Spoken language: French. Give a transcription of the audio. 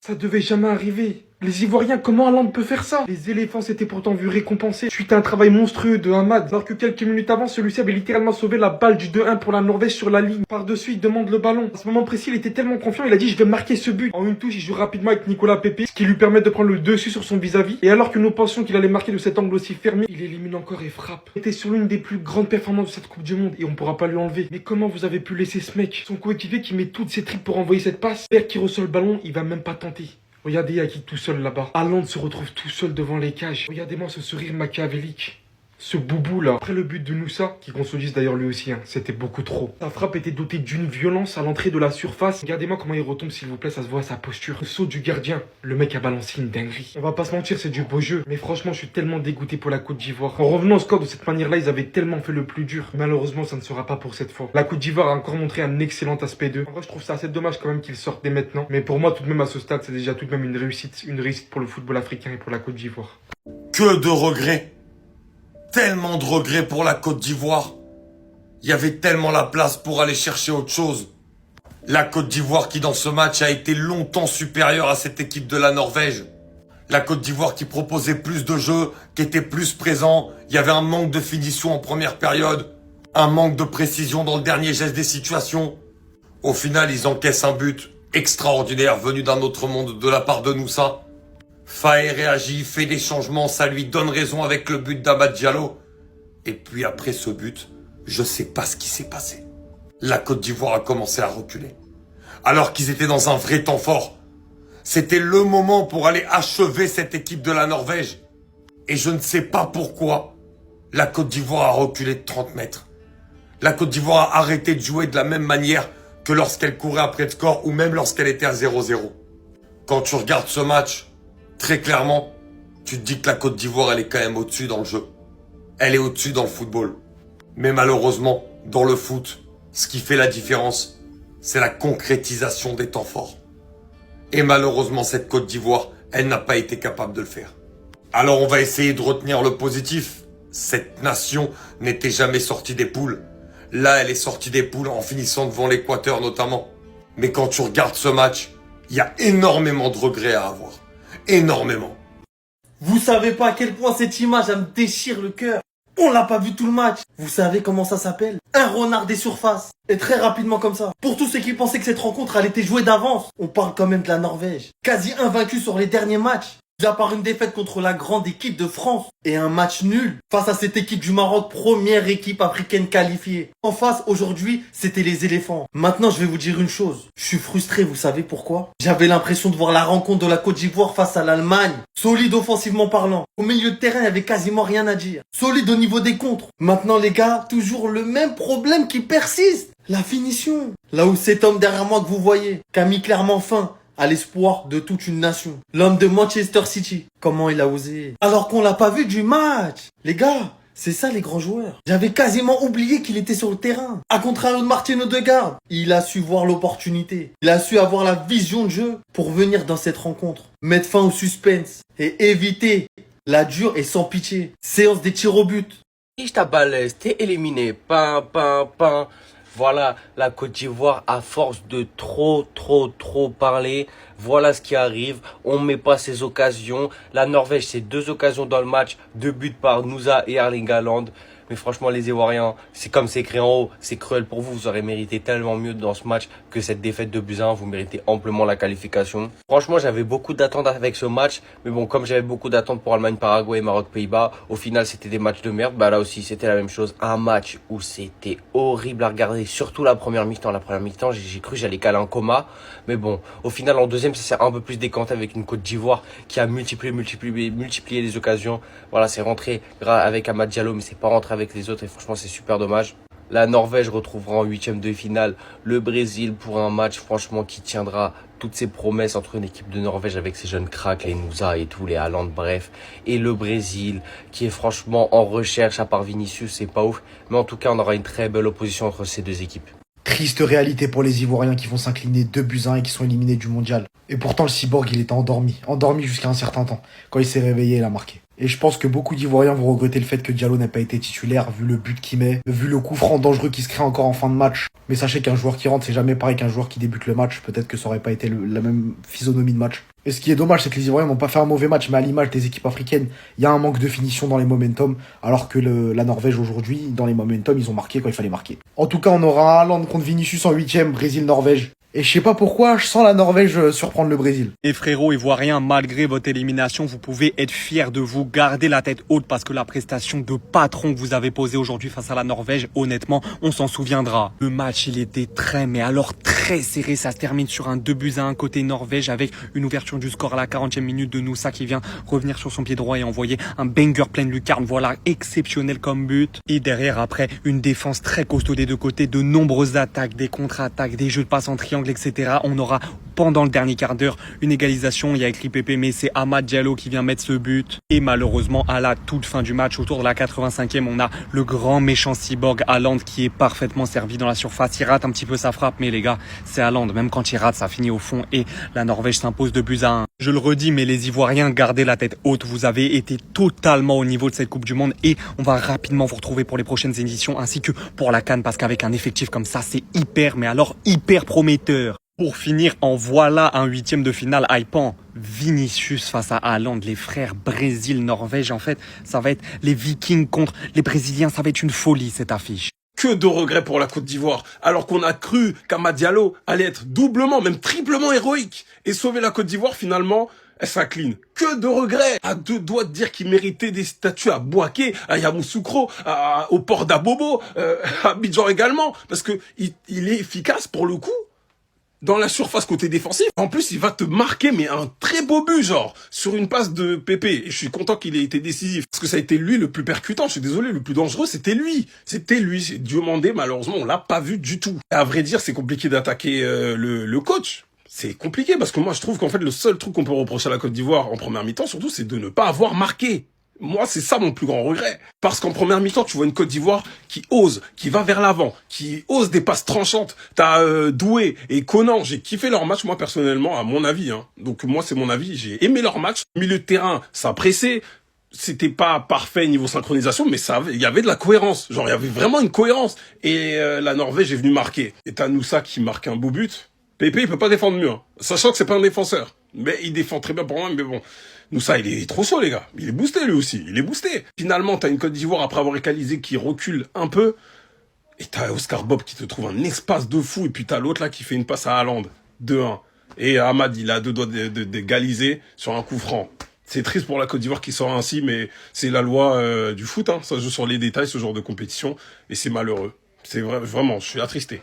Ça devait jamais arriver. Les Ivoiriens, comment Haaland peut faire ça? Les éléphants s'étaient pourtant vus récompensés suite à un travail monstrueux de Hamad. Alors que quelques minutes avant, celui-ci avait littéralement sauvé la balle du 2-1 pour la Norvège sur la ligne. Par-dessus, il demande le ballon. À ce moment précis, il était tellement confiant, il a dit je vais marquer ce but. En une touche, il joue rapidement avec Nicolas Pepe, ce qui lui permet de prendre le dessus sur son vis-à-vis. Et alors que nous pensions qu'il allait marquer de cet angle aussi fermé, il élimine encore et frappe. Il était sur l'une des plus grandes performances de cette Coupe du Monde et on pourra pas lui enlever. Mais comment vous avez pu laisser ce mec? Son coéquipier qui met toutes ses tripes pour envoyer cette passe. Père qui reçoit le ballon, il va même pas tenter. Regardez Yaki tout seul là-bas. Haaland se retrouve tout seul devant les cages. Regardez-moi ce sourire machiavélique. Ce boubou là. Après le but de Noussa, qui qu'on se dise d'ailleurs lui aussi, c'était beaucoup trop. Sa frappe était dotée d'une violence à l'entrée de la surface. Regardez-moi comment il retombe s'il vous plaît, ça se voit à sa posture. Le saut du gardien, le mec a balancé une dinguerie. On va pas se mentir, c'est du beau jeu. Mais franchement, je suis tellement dégoûté pour la Côte d'Ivoire. En revenant au score de cette manière-là, ils avaient tellement fait le plus dur. Malheureusement, ça ne sera pas pour cette fois. La Côte d'Ivoire a encore montré un excellent aspect d'eux. En vrai, je trouve ça assez dommage quand même qu'ils sortent dès maintenant. Mais pour moi, tout de même à ce stade, c'est déjà tout de même une réussite. Une réussite pour le football africain et pour la Côte d'Ivoire. Que de regrets. Tellement de regrets pour la Côte d'Ivoire. Il y avait tellement la place pour aller chercher autre chose. La Côte d'Ivoire qui dans ce match a été longtemps supérieure à cette équipe de la Norvège. La Côte d'Ivoire qui proposait plus de jeux, qui était plus présent. Il y avait un manque de finition en première période. Un manque de précision dans le dernier geste des situations. Au final, ils encaissent un but extraordinaire venu d'un autre monde de la part de Noussa. Faé réagit, fait des changements, ça lui donne raison avec le but d'Amad Diallo. Et puis après ce but, je sais pas ce qui s'est passé. La Côte d'Ivoire a commencé à reculer. Alors qu'ils étaient dans un vrai temps fort. C'était le moment pour aller achever cette équipe de la Norvège. Et je ne sais pas pourquoi la Côte d'Ivoire a reculé de 30 mètres. La Côte d'Ivoire a arrêté de jouer de la même manière que lorsqu'elle courait après le score ou même lorsqu'elle était à 0-0. Quand tu regardes ce match, très clairement, tu te dis que la Côte d'Ivoire, elle est quand même au-dessus dans le jeu. Elle est au-dessus dans le football. Mais malheureusement, dans le foot, ce qui fait la différence, c'est la concrétisation des temps forts. Et malheureusement, cette Côte d'Ivoire, elle n'a pas été capable de le faire. Alors on va essayer de retenir le positif. Cette nation n'était jamais sortie des poules. Là, elle est sortie des poules en finissant devant l'Équateur notamment. Mais quand tu regardes ce match, il y a énormément de regrets à avoir. Énormément. Vous savez pas à quel point cette image, elle me déchire le cœur. On l'a pas vu tout le match. Vous savez comment ça s'appelle? Un renard des surfaces. Et très rapidement comme ça. Pour tous ceux qui pensaient que cette rencontre allait être jouée d'avance, on parle quand même de la Norvège. Quasi invaincue sur les derniers matchs. À part une défaite contre la grande équipe de France et un match nul face à cette équipe du Maroc, première équipe africaine qualifiée. En face, aujourd'hui, c'était les éléphants. Maintenant, je vais vous dire une chose. Je suis frustré, vous savez pourquoi? J'avais l'impression de voir la rencontre de la Côte d'Ivoire face à l'Allemagne. Solide offensivement parlant. Au milieu de terrain, il n'y avait quasiment rien à dire. Solide au niveau des contres. Maintenant, les gars, toujours le même problème qui persiste. La finition. Là où cet homme derrière moi que vous voyez, qui a mis clairement fin à l'espoir de toute une nation. L'homme de Manchester City. Comment il a osé? Alors qu'on l'a pas vu du match. Les gars, c'est ça les grands joueurs. J'avais quasiment oublié qu'il était sur le terrain. A contrario de Martin Odegaard, il a su voir l'opportunité. Il a su avoir la vision de jeu pour venir dans cette rencontre. Mettre fin au suspense et éviter la dure et sans pitié séance des tirs au but. Ich ta balèze, t'es éliminé. Pain, pain, pain. Voilà, la Côte d'Ivoire, à force de trop parler, voilà ce qui arrive. On met pas ces occasions. La Norvège, c'est 2 occasions dans le match, 2 buts par Nousa et Erling Haaland. Mais franchement, les Ivoiriens, c'est comme c'est écrit en haut, c'est cruel pour vous. Vous aurez mérité tellement mieux dans ce match que cette défaite de buts à 1. Vous méritez amplement la qualification. Franchement, j'avais beaucoup d'attentes avec ce match. Mais bon, comme j'avais beaucoup d'attentes pour Allemagne, Paraguay et Maroc, Pays-Bas, au final, c'était des matchs de merde. Bah là aussi, c'était la même chose. Un match où c'était horrible à regarder. Surtout la première mi-temps. La première mi-temps, j'ai cru que j'allais caler un coma. Mais bon, au final, en deuxième, ça s'est un peu plus décanté avec une Côte d'Ivoire qui a multiplié les occasions. Voilà, c'est rentré avec Amad Diallo, mais c'est pas rentré avec les autres et franchement c'est super dommage. La Norvège retrouvera en 8e de finale le Brésil pour un match franchement qui tiendra toutes ses promesses entre une équipe de Norvège avec ses jeunes cracks, les Nousa et tous les Haaland, bref, et le Brésil qui est franchement en recherche à part Vinicius, c'est pas ouf, mais en tout cas on aura une très belle opposition entre ces deux équipes. Triste réalité pour les Ivoiriens qui vont s'incliner 2-1 et qui sont éliminés du mondial. Et pourtant le cyborg il était endormi jusqu'à un certain temps. Quand il s'est réveillé, il a marqué. Et je pense que beaucoup d'Ivoiriens vont regretter le fait que Diallo n'ait pas été titulaire, vu le but qu'il met, vu le coup franc dangereux qui se crée encore en fin de match. Mais sachez qu'un joueur qui rentre, c'est jamais pareil qu'un joueur qui débute le match. Peut-être que ça aurait pas été la même physionomie de match. Et ce qui est dommage, c'est que les Ivoiriens n'ont pas fait un mauvais match, mais à l'image des équipes africaines, il y a un manque de finition dans les momentum, alors que la Norvège aujourd'hui, dans les momentum, ils ont marqué quand il fallait marquer. En tout cas, on aura un Haaland contre Vinicius en 8ème, Brésil-Norvège. Et je sais pas pourquoi, je sens la Norvège surprendre le Brésil. Et frérot ivoirien, malgré votre élimination, vous pouvez être fiers de vous, garder la tête haute parce que la prestation de patron que vous avez posée aujourd'hui face à la Norvège, honnêtement, on s'en souviendra. Le match, il était mais alors très serré. Ça se termine sur un 2-1 côté Norvège avec une ouverture du score à la 40e minute de Noussa qui vient revenir sur son pied droit et envoyer un banger pleine lucarne. Voilà, exceptionnel comme but. Et derrière, après, une défense très costaud des deux côtés, de nombreuses attaques, des contre-attaques, des jeux de passe en triangle, etc. On aura pendant le dernier quart d'heure une égalisation. Il y a écrit Pépé, mais c'est Amad Diallo qui vient mettre ce but. Et malheureusement, à la toute fin du match, autour de la 85e, on a le grand méchant cyborg Haaland qui est parfaitement servi dans la surface. Il rate un petit peu sa frappe, mais les gars, c'est Haaland. Même quand il rate, ça finit au fond et la Norvège s'impose 2-1. Je le redis, mais les Ivoiriens, gardez la tête haute. Vous avez été totalement au niveau de cette Coupe du Monde et on va rapidement vous retrouver pour les prochaines éditions ainsi que pour la CAN parce qu'avec un effectif comme ça, c'est hyper, mais alors hyper prometteur. Pour finir, en voilà un 8e de finale hypant. Vinicius face à Haaland, les frères Brésil-Norvège. En fait, ça va être les Vikings contre les Brésiliens. Ça va être une folie cette affiche. Que de regrets pour la Côte d'Ivoire, alors qu'on a cru qu'Amad Diallo allait être doublement, même triplement héroïque et sauver la Côte d'Ivoire, finalement, elle s'incline. Que de regrets. À deux doigts de dire qu'il méritait des statues à Bouaké, à Yamoussoukro, au port d'Abobo, à Abidjan également, parce que il est efficace pour le coup. Dans la surface côté défensif. En plus, il va te marquer, mais un très beau but, genre, sur une passe de Pépé. Et je suis content qu'il ait été décisif. Parce que ça a été lui le plus percutant. Je suis désolé, le plus dangereux, c'était lui. C'était lui. Dieu mandé, malheureusement, on l'a pas vu du tout. Et à vrai dire, c'est compliqué d'attaquer le coach. C'est compliqué parce que moi, je trouve qu'en fait, le seul truc qu'on peut reprocher à la Côte d'Ivoire en première mi-temps, surtout, c'est de ne pas avoir marqué. Moi, c'est ça mon plus grand regret. Parce qu'en première mi-temps, tu vois une Côte d'Ivoire qui ose, qui va vers l'avant, qui ose des passes tranchantes. T'as Doué et Conan. J'ai kiffé leur match, moi, personnellement, à mon avis. Hein. Donc, moi, c'est mon avis. J'ai aimé leur match. Milieu de terrain, ça pressait. C'était pas parfait niveau synchronisation, mais il y avait de la cohérence. Genre, il y avait vraiment une cohérence. Et la Norvège est venue marquer. Et t'as Noussa qui marque un beau but. Pépé, il peut pas défendre mieux. Hein. Sachant que c'est pas un défenseur. Mais il défend très bien pour moi, mais bon. Noussa, il est trop chaud, les gars. Il est boosté, lui aussi. Il est boosté. Finalement, t'as une Côte d'Ivoire, après avoir égalisé, qui recule un peu. Et t'as Oscar Bob qui te trouve un espace de fou. Et puis t'as l'autre, là, qui fait une passe à Haaland. 2-1. Et Amad, il a deux doigts d'égaliser sur un coup franc. C'est triste pour la Côte d'Ivoire qui sort ainsi, mais c'est la loi du foot. Hein. Ça joue sur les détails, ce genre de compétition. Et c'est malheureux. C'est vraiment, je suis attristé.